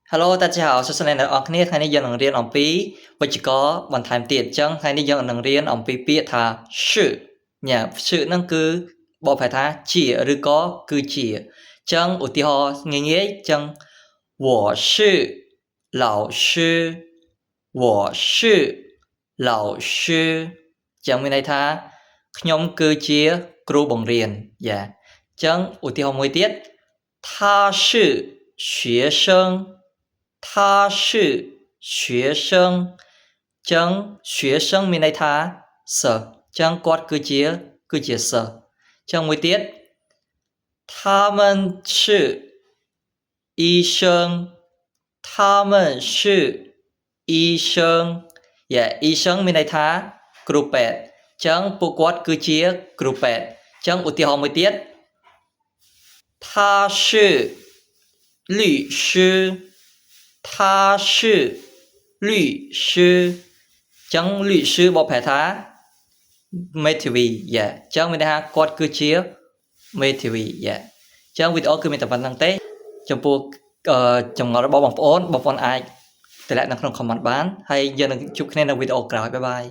Hello 大家好សួស្តីអ្នកនរអគ្នាថ្ងៃនេះយើងនឹងរៀនអំពីវេយ្យាករណ៍បន្ថែមទៀតអញ្ចឹងថ្ងៃនេះយើងនឹងរៀនអំពីពាក្យថា是ញ៉ា是ហ្នឹងគឺបកប្រែថាជាឬក៏គឺជាអញ្ចឹងឧទាហរណ៍ងាយៗអញ្ចឹង我是老师我是老师អញ្ចឹងមានន័យថាខ្ញុំគឺជាគ្រូបង្រៀនយ៉ាអញ្ចឹងឧទាហរណ៍មួយទៀត他是学生他是学生ចឹង学生មានន័យថាសិស្សចឹងគាត់គឺជាសិស្សចឹងមួយទៀត他们是医生他们是医生医生មានន័យថាគ្រូពេទ្យចឹងពួកគាត់គឺជាគ្រូពេទ្យចឹងឧទាហរណ៍មួយទៀត他是律师他是律师ចឹង律师បកប្រែថាមេធាវីចឹងមានន័យថាគាត់គឺជាមេធាវីចឹងវីដេអូគឺមានតែប៉ុណ្្នឹងទេចំពោះចម្ងល់របស់បងប្អូនអាចតម្លែងនៅក្នុង comment បានហើយយើងនឹងជួបគ្នានៅវីដេអូក្រោយបាយបាយ